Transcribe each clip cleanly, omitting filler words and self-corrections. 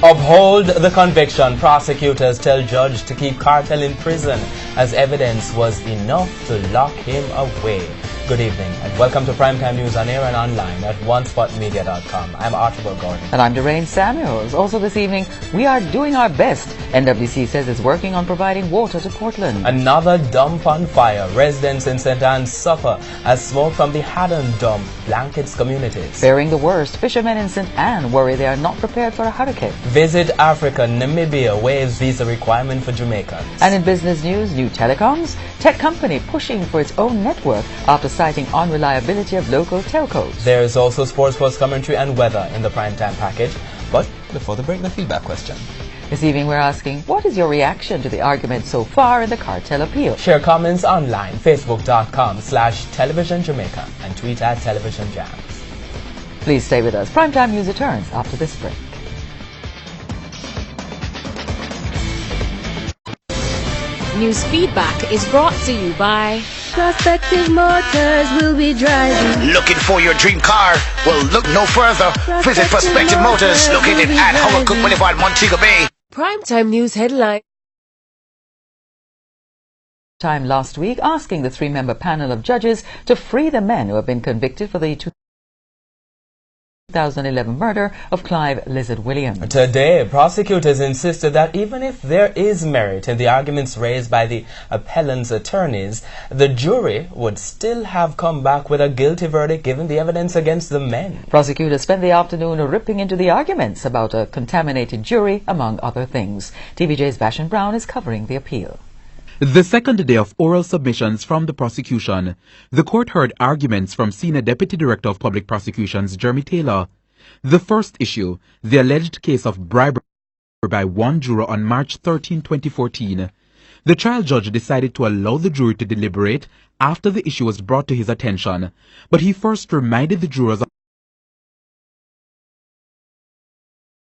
Uphold the conviction. Prosecutors tell judge to keep cartel in prison as evidence was enough to lock him away. Good evening and welcome to Primetime News on air and online at onespotmedia.com. I'm Archibald Gordon. And I'm Doreen Samuels. Also this evening, we are doing our best. NWC says it's working on providing water to Portland. Another dump on fire. Residents in St. Anne's suffer as smoke from the Haddon dump blankets communities. Fearing the worst, fishermen in St. Anne worry they are not prepared for a hurricane. Visit Africa. Namibia waives visa requirement for Jamaicans. And in business news, new telecoms, tech company pushing for its own network after citing unreliability of local telcos. There is also sports post commentary and weather in the primetime package. But before the break, the feedback question. This evening we're asking, what is your reaction to the argument so far in the cartel appeal? Share comments online, facebook.com/televisionjamaica and tweet at televisionjams. Please stay with us. Primetime News returns after this break. News feedback is brought to you by Prospective Motors will be driving. Looking for your dream car? Well, look no further. Visit Prospective Motors, located at Howard Cook Boulevard, Montego Bay. Primetime News headline. Time last week asking the three-member panel of judges to free the men who have been convicted for the 2011 murder of Clive Lizard Williams. Today, prosecutors insisted that even if there is merit in the arguments raised by the appellant's attorneys, the jury would still have come back with a guilty verdict given the evidence against the men. Prosecutors spent the afternoon ripping into the arguments about a contaminated jury, among other things. TVJ's Vashon Brown is covering the appeal. The second day of oral submissions from the prosecution, the court heard arguments from Senior Deputy Director of Public Prosecutions, Jeremy Taylor. The first issue, the alleged case of bribery by one juror on March 13, 2014. The trial judge decided to allow the jury to deliberate after the issue was brought to his attention, but he first reminded the jurors of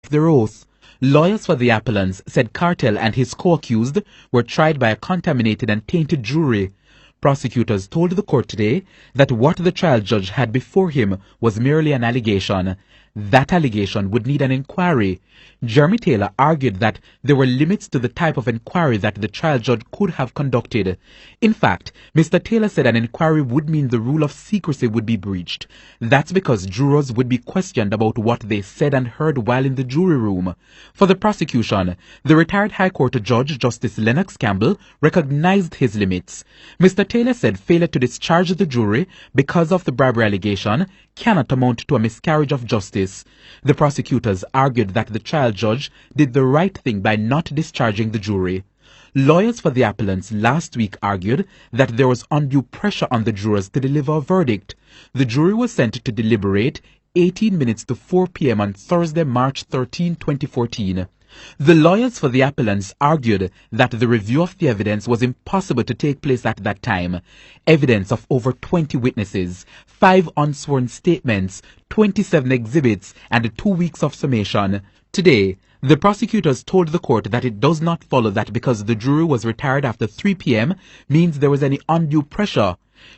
their oath. Lawyers for the appellants said Cartel and his co-accused were tried by a contaminated and tainted jury. Prosecutors told the court today that what the trial judge had before him was merely an allegation. That allegation would need an inquiry. Jeremy Taylor argued that there were limits to the type of inquiry that the trial judge could have conducted. In fact, Mr. Taylor said an inquiry would mean the rule of secrecy would be breached. That's because jurors would be questioned about what they said and heard while in the jury room. For the prosecution, the retired High Court Judge Justice Lennox Campbell recognized his limits. Mr. Taylor said failure to discharge the jury because of the bribery allegation cannot amount to a miscarriage of justice. The prosecutors argued that the trial judge did the right thing by not discharging the jury. Lawyers for the appellants last week argued that there was undue pressure on the jurors to deliver a verdict. The jury was sent to deliberate 18 minutes to 4 p.m. on Thursday, March 13, 2014. The lawyers for the appellants argued that the review of the evidence was impossible to take place at that time. Evidence of over 20 witnesses, 5 unsworn statements, 27 exhibits, and 2 weeks of summation. Today, the prosecutors told the court that it does not follow that because the jury was retired after 3 p.m. means there was any undue pressure.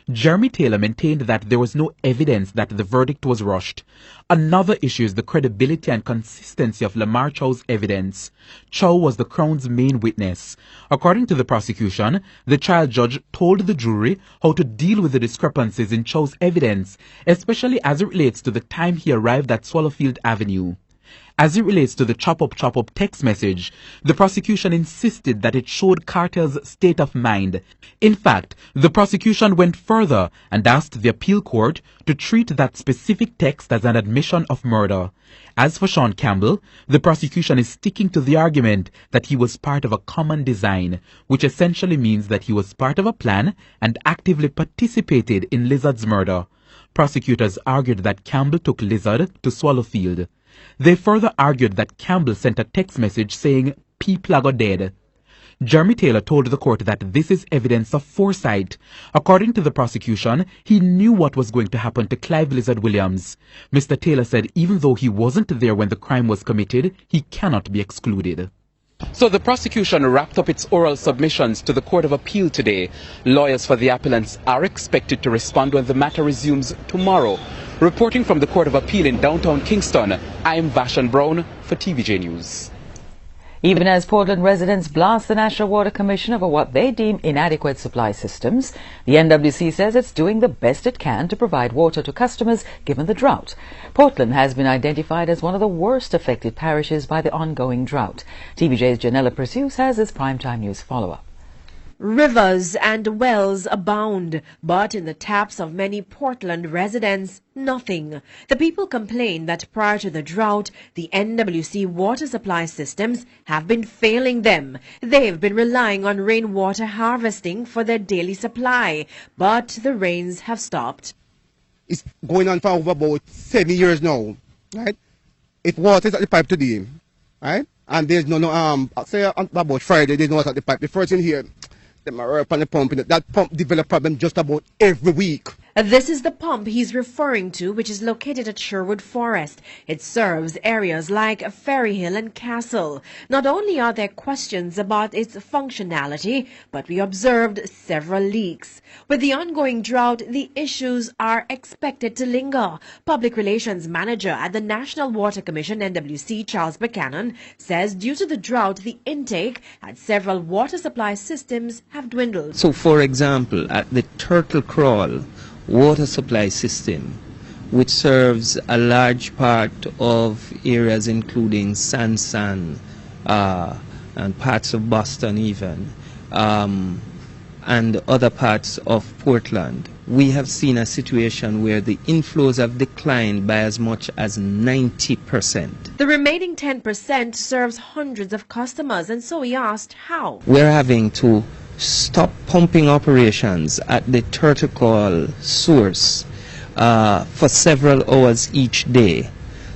Jeremy Taylor maintained that there was no evidence that the verdict was rushed. Another issue is the credibility and consistency of Lamar Chow's evidence. Chow was the Crown's main witness. According to the prosecution, the trial judge told the jury how to deal with the discrepancies in Chow's evidence, especially as it relates to the time he arrived at Swallowfield Avenue. As it relates to the chop-up text message, the prosecution insisted that it showed Cartel's state of mind. In fact, the prosecution went further and asked the appeal court to treat that specific text as an admission of murder. As for Sean Campbell, the prosecution is sticking to the argument that he was part of a common design, which essentially means that he was part of a plan and actively participated in Lizard's murder. Prosecutors argued that Campbell took Lizard to Swallowfield. They further argued that Campbell sent a text message saying, "People are dead." Jeremy Taylor told the court that this is evidence of foresight. According to the prosecution, he knew what was going to happen to Clive Lizard Williams. Mr. Taylor said even though he wasn't there when the crime was committed, he cannot be excluded. So the prosecution wrapped up its oral submissions to the Court of Appeal today. Lawyers for the appellants are expected to respond when the matter resumes tomorrow. Reporting from the Court of Appeal in downtown Kingston, I am Vashon Brown for TVJ News. Even as Portland residents blast the National Water Commission over what they deem inadequate supply systems, the NWC says it's doing the best it can to provide water to customers given the drought. Portland has been identified as one of the worst affected parishes by the ongoing drought. TVJ's Janella Pursues has this primetime news follow-up. Rivers and wells abound, but in the taps of many Portland residents, nothing. The people complain that prior to the drought, the NWC water supply systems have been failing them. They've been relying on rainwater harvesting for their daily supply, but the rains have stopped. It's going on for over about 7 years now, right? If water is at the pipe today, right? And there's no, say about Friday, there's no water at the pipe. The first thing here, them are up on the pump. That pump develop problem just about every week. This is the pump he's referring to, which is located at Sherwood Forest. It serves areas like Ferry Hill and Castle. Not only are there questions about its functionality, but we observed several leaks. With the ongoing drought, the issues are expected to linger. Public Relations Manager at the National Water Commission, NWC, Charles Buchanan, says due to the drought, the intake at several water supply systems have dwindled. So, for example, at the Turtle Crawl water supply system, which serves a large part of areas including Sansan and parts of Boston even, and other parts of Portland, we have seen a situation where the inflows have declined by as much as 90%. The remaining 10% serves hundreds of customers, and so he asked how. We're having to stop pumping operations at the Turtle Call source for several hours each day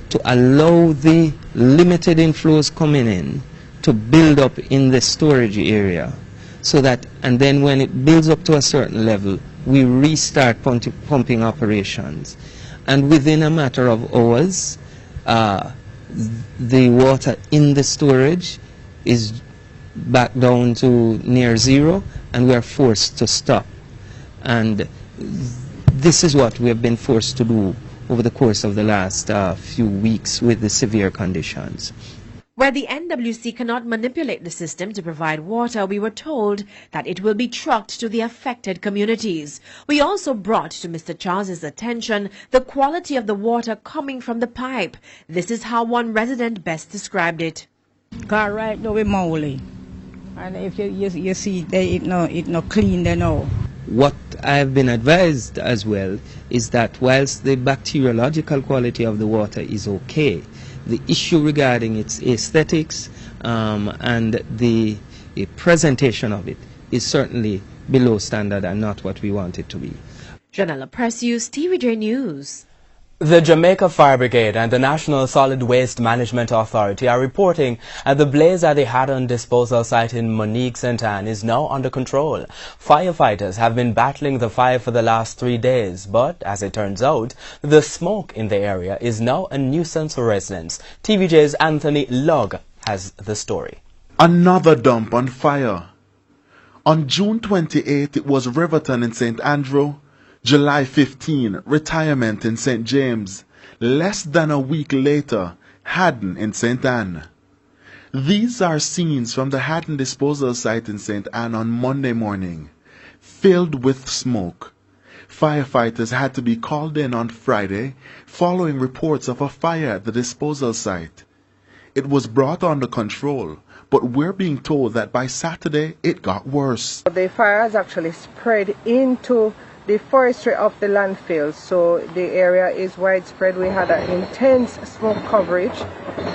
to allow the limited inflows coming in to build up in the storage area, so that, and then when it builds up to a certain level, we restart pumping operations. And within a matter of hours, the water in the storage is back down to near zero, and we are forced to stop. And this is what we have been forced to do over the course of the last few weeks with the severe conditions. Where the NWC cannot manipulate the system to provide water, we were told that it will be trucked to the affected communities. We also brought to Mr. Charles's attention the quality of the water coming from the pipe. This is how one resident best described it. Car right now with Mowley. And if you see it no clean there now. What I have been advised as well is that whilst the bacteriological quality of the water is okay, the issue regarding its aesthetics and the presentation of it is certainly below standard and not what we want it to be. Janella Pursues, TVJ News. The Jamaica Fire Brigade and the National Solid Waste Management Authority are reporting that the blaze at the Haddon disposal site in Monique, St. Anne is now under control. Firefighters have been battling the fire for the last 3 days, but as it turns out, the smoke in the area is now a nuisance for residents. TVJ's Anthony Lugg has the story. Another dump on fire. On June 28, it was Riverton in St. Andrew. July 15, retirement in St. James. Less than a week later, Haddon in St. Anne. These are scenes from the Haddon disposal site in St. Anne on Monday morning, filled with smoke. Firefighters had to be called in on Friday following reports of a fire at the disposal site. It was brought under control, but we're being told that by Saturday it got worse. The fire has actually spread into the forestry of the landfill, so the area is widespread. We had an intense smoke coverage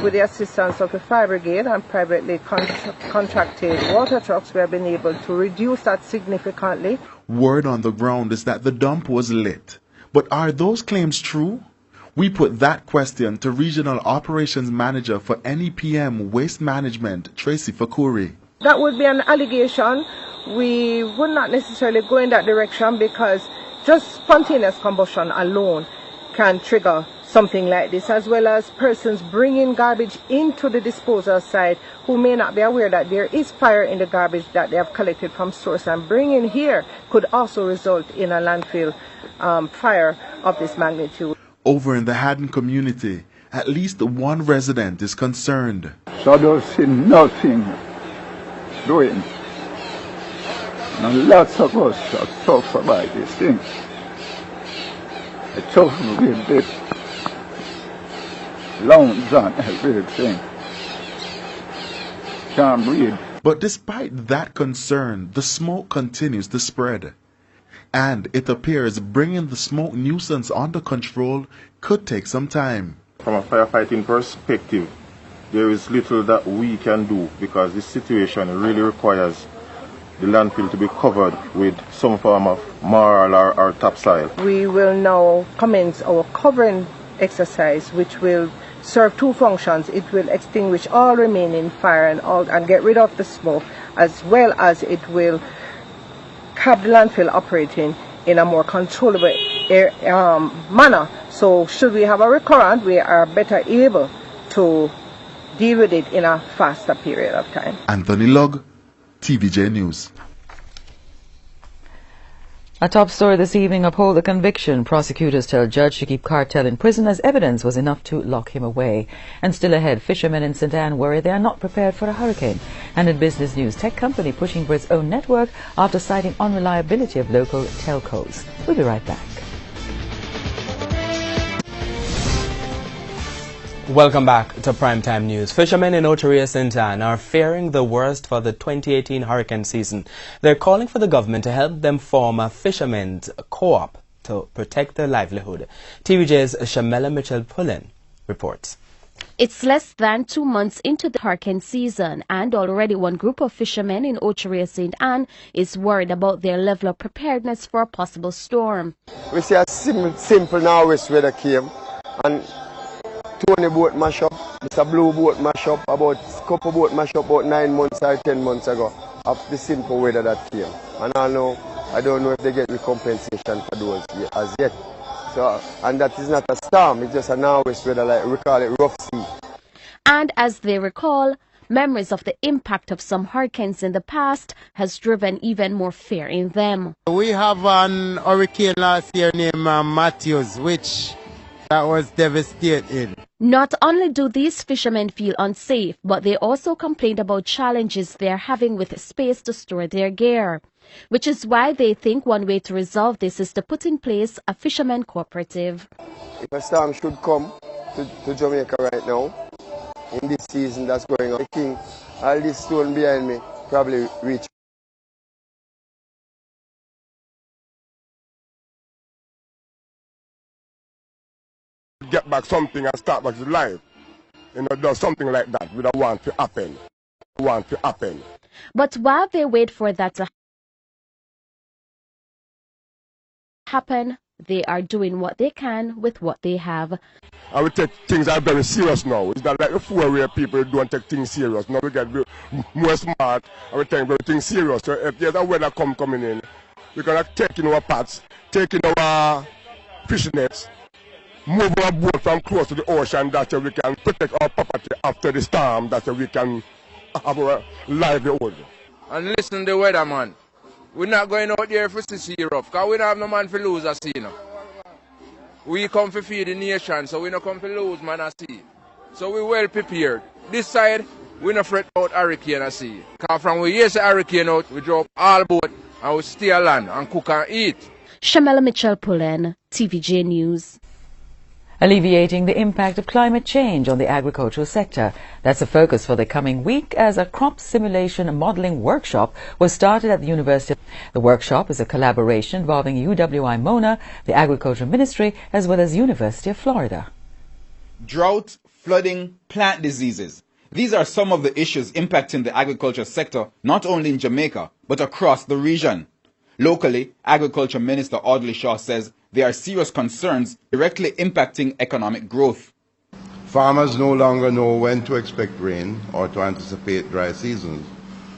with the assistance of the fire brigade and privately contracted water trucks. We have been able to reduce that significantly. Word on the ground is that the dump was lit. But are those claims true? We put that question to Regional Operations Manager for NEPM Waste Management, Tracy Fakuri. That would be an allegation. We would not necessarily go in that direction because just spontaneous combustion alone can trigger something like this, as well as persons bringing garbage into the disposal site who may not be aware that there is fire in the garbage that they have collected from source, and bringing here could also result in a landfill fire of this magnitude. Over in the Haddon community, At least one resident is concerned. So I don't see nothing doing. And lots of us are tough about these things. It's tough with this loans and everything. Can't breathe. But despite that concern, the smoke continues to spread. And it appears bringing the smoke nuisance under control could take some time. From a firefighting perspective, there is little that we can do because this situation really requires the landfill to be covered with some form of marl or topsoil. We will now commence our covering exercise, which will serve two functions. It will extinguish all remaining fire and get rid of the smoke, as well as it will have the landfill operating in a more controllable manner. So should we have a recurrent, we are better able to deal with it in a faster period of time. Anthony Logg, TVJ News. A top story this evening: uphold the conviction. Prosecutors tell judge to keep cartel in prison as evidence was enough to lock him away. And still ahead, fishermen in St. Anne worry they are not prepared for a hurricane. And in business news, tech company pushing for its own network after citing unreliability of local telcos. We'll be right back. Welcome back to Primetime News. Fishermen in Oteria St. Anne are fearing the worst for the 2018 hurricane season. They're calling for the government to help them form a fishermen's co-op to protect their livelihood. TVJ's Shamela Mitchell-Pullen reports. It's less than 2 months into the hurricane season, and already one group of fishermen in Oteria St. Anne is worried about their level of preparedness for a possible storm. We see a simple nor'west weather came, and Tony boat mash up, Mr. Blue boat mash up, about couple boat mash up about 9 months or 10 months ago of the simple weather that came. And I don't know if they get the compensation for those as yet. So, and that is not a storm, it's just a nor'west weather, like we call it rough sea. And as they recall, memories of the impact of some hurricanes in the past has driven even more fear in them. We have an hurricane last year named Matthews, which that was devastating. Not only do these fishermen feel unsafe, but they also complained about challenges they are having with space to store their gear, which is why they think one way to resolve this is to put in place a fishermen cooperative. If a storm should come to Jamaica right now, in this season that's going on, I think all this stone behind me probably reach. Get back something and start back to life. Do something like that. We don't want to happen. But while they wait for that to happen, they are doing what they can with what they have. I would take things are very serious now. It's not like before where people don't take things serious. Now we get more smart and we take everything serious. So if there's a weather coming in, we're going to take in our pots, take in our fishing nets, move our boat from close to the ocean, that we can protect our property after the storm, that we can have our livelihood. And listen to the weather, man. We're not going out there for see rough, because we don't have no man for lose a sea. We come to feed the nation, so we don't come to lose man a sea. So we're well prepared. This side, we don't fret about hurricane a sea. Because from we hear the hurricane out, we drop all boat and we stay on land and cook and eat. Shamela Mitchell-Pullen, TVJ News. Alleviating the impact of climate change on the agricultural sector. That's a focus for the coming week as a crop simulation modelling workshop was started at the University. The workshop is a collaboration involving UWI-MONA, the Agriculture Ministry, as well as University of Florida. Drought, flooding, plant diseases. These are some of the issues impacting the agriculture sector, not only in Jamaica, but across the region. Locally, Agriculture Minister Audley Shaw says there are serious concerns directly impacting economic growth. Farmers no longer know when to expect rain or to anticipate dry seasons,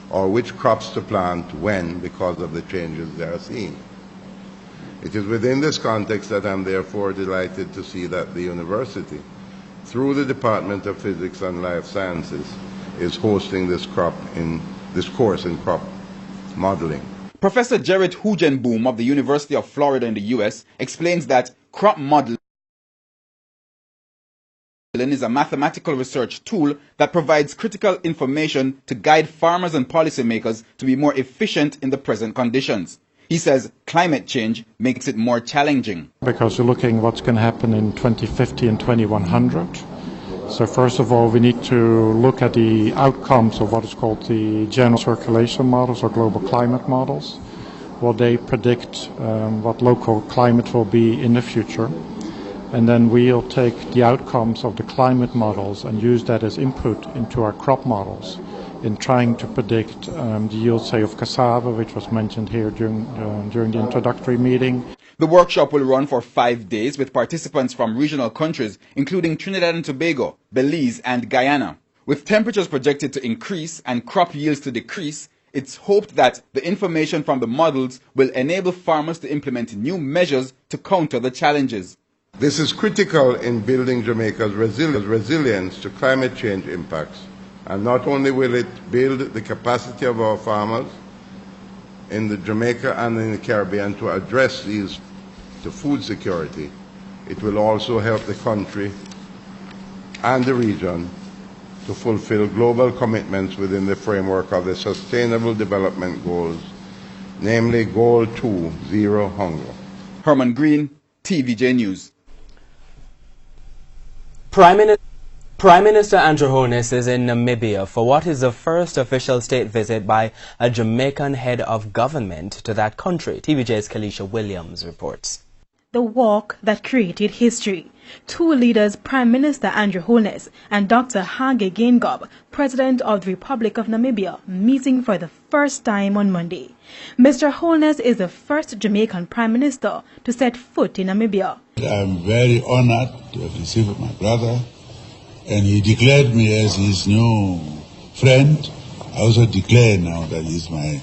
or which crops to plant when because of the changes they are seeing. It is within this context that I am therefore delighted to see that the university, through the Department of Physics and Life Sciences, is hosting this course in crop modeling. Professor Jared Hugenboom of the University of Florida in the U.S. explains that crop modeling is a mathematical research tool that provides critical information to guide farmers and policymakers to be more efficient in the present conditions. He says climate change makes it more challenging. Because you're looking what's going to happen in 2050 and 2100. So first of all, we need to look at the outcomes of what is called the general circulation models or global climate models. What they predict what local climate will be in the future. And then we'll take the outcomes of the climate models and use that as input into our crop models in trying to predict the yield, say, of cassava, which was mentioned here during the introductory meeting. The workshop will run for 5 days with participants from regional countries, including Trinidad and Tobago, Belize, and Guyana. With temperatures projected to increase and crop yields to decrease, it's hoped that the information from the models will enable farmers to implement new measures to counter the challenges. This is critical in building Jamaica's resilience to climate change impacts. And not only will it build the capacity of our farmers in the Jamaica and in the Caribbean to address these to food security, it will also help the country and the region to fulfill global commitments within the framework of the Sustainable Development Goals, namely Goal 2, Zero Hunger. Herman Green, TVJ News. Prime Minister Andrew Holness is in Namibia for what is the first official state visit by a Jamaican head of government to that country. TVJ's Kalisha Williams reports. The walk that created history. Two leaders, Prime Minister Andrew Holness and Dr. Hage Geingob, President of the Republic of Namibia, meeting for the first time on Monday. Mr. Holness is the first Jamaican Prime Minister to set foot in Namibia. I'm very honored to have received my brother, and he declared me as his new friend. I also declare now that he's my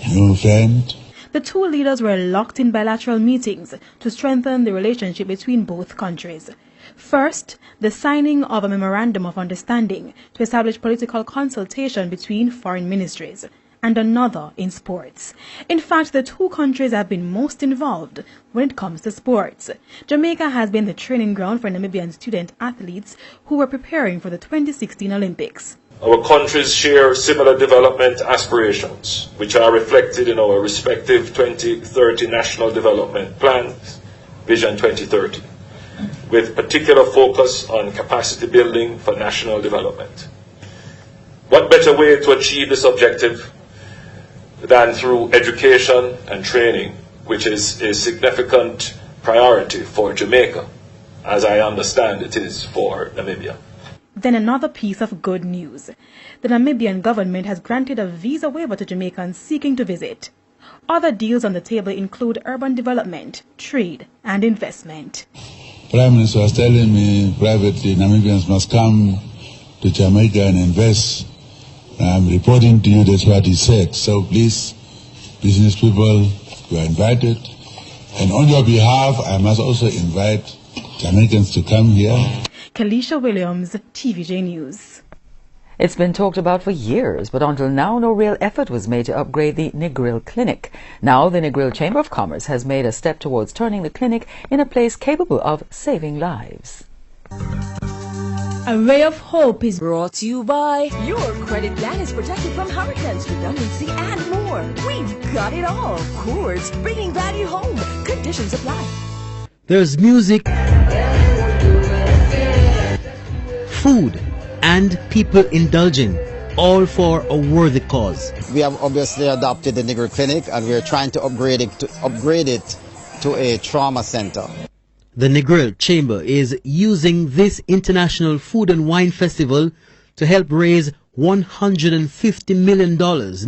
new friend. The two leaders were locked in bilateral meetings to strengthen the relationship between both countries. First, the signing of a memorandum of understanding to establish political consultation between foreign ministries, and another in sports. In fact, the two countries have been most involved when it comes to sports. Jamaica has been the training ground for Namibian student athletes who were preparing for the 2016 Olympics. Our countries share similar development aspirations, which are reflected in our respective 2030 National Development Plans, Vision 2030, with particular focus on capacity building for national development. What better way to achieve this objective than through education and training, which is a significant priority for Jamaica, as I understand it is for Namibia. Then another piece of good news. The Namibian government has granted a visa waiver to Jamaicans seeking to visit. Other deals on the table include urban development, trade, and investment. Prime Minister was telling me privately, Namibians must come to Jamaica and invest. I'm reporting to you that's what he said. So please, business people, you are invited. And on your behalf, I must also invite Jamaicans to come here. Kalisha Williams, TVJ News. It's been talked about for years, but until now, no real effort was made to upgrade the Negril Clinic. Now, the Negril Chamber of Commerce has made a step towards turning the clinic in a place capable of saving lives. A ray of hope is brought to you by your credit plan is protected from hurricanes, redundancy, and more. We've got it all. Coors, bringing value home. Conditions apply. There's music, food, and people indulging, all for a worthy cause. We have obviously adopted the Negril Clinic, and we're trying to upgrade it to a trauma center. The Negril Chamber is using this International Food and Wine Festival to help raise $150 million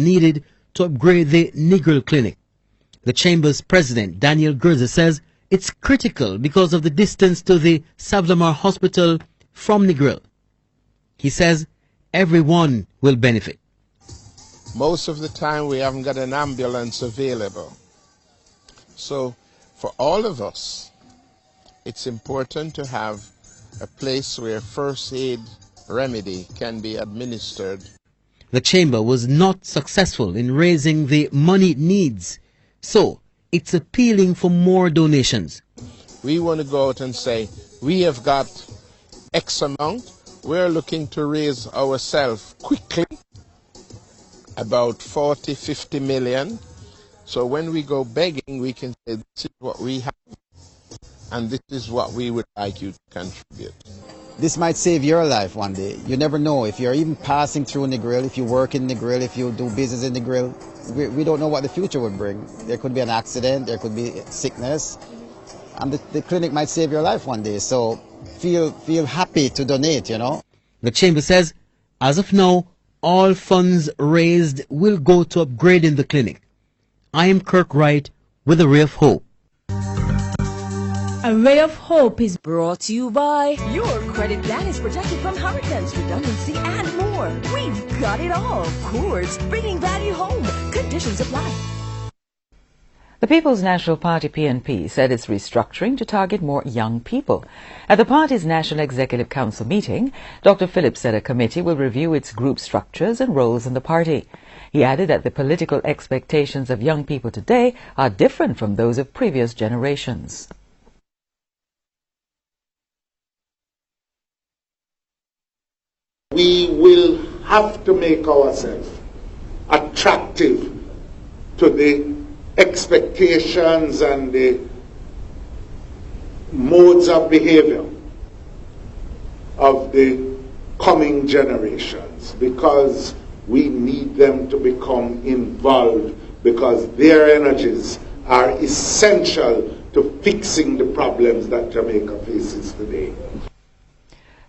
needed to upgrade the Negril Clinic. The Chamber's president, Daniel Gerza, says it's critical because of the distance to the Savlamar Hospital from Negril. He says everyone will benefit. Most of the time we haven't got an ambulance available. So for all of us, it's important to have a place where first aid remedy can be administered. The chamber was not successful in raising the money it needs, so it's appealing for more donations. We want to go out and say, we have got X amount. We're looking to raise ourselves quickly, about 40, 50 million. So when we go begging, we can say, this is what we have, and this is what we would like you to contribute. This might save your life one day. You never know. If you're even passing through Negril, if you work in Negril, if you do business in Negril, we don't know what the future would bring. There could be an accident, there could be sickness, and the clinic might save your life one day. So feel happy to donate, you know. The Chamber says, as of now, all funds raised will go to upgrading the clinic. I am Kirk Wright with a ray of hope. A Ray of Hope is brought to you by Your credit plan is protected from hurricanes, redundancy, and more. We've got it all. Coors, bringing value home. Conditions apply. The People's National Party PNP said it's restructuring to target more young people. At the party's National Executive Council meeting, Dr. Phillips said a committee will review its group structures and roles in the party. He added that the political expectations of young people today are different from those of previous generations. We will have to make ourselves attractive to the expectations and the modes of behavior of the coming generations, because we need them to become involved, because their energies are essential to fixing the problems that Jamaica faces today.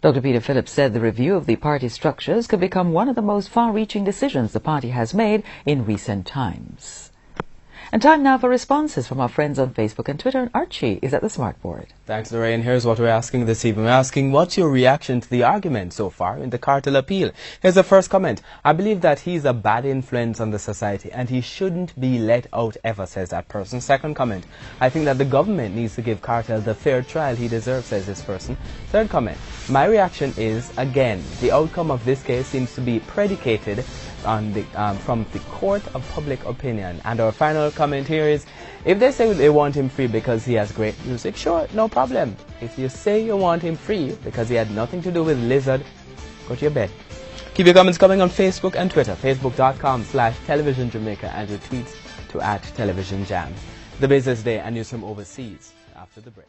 Dr. Peter Phillips said the review of the party structures could become one of the most far-reaching decisions the party has made in recent times. And time now for responses from our friends on Facebook and Twitter, and Archie is at the smartboard. Thanks, Lorraine. Here's what we're asking this evening. We're asking, what's your reaction to the argument so far in the cartel appeal? Here's the first comment. I believe that he's a bad influence on the society and he shouldn't be let out ever, says that person. Second comment. I think that the government needs to give cartel the fair trial he deserves, says this person. Third comment. My reaction is, again, the outcome of this case seems to be predicated on the from the court of public opinion. And our final comment here is, if they say they want him free because he has great music, sure, no problem. If you say you want him free because he had nothing to do with Lizard, go to your bed. Keep your comments coming on Facebook and Twitter, facebook.com/Television Jamaica, and your tweets to @TelevisionJam. The business day and news from overseas after the break.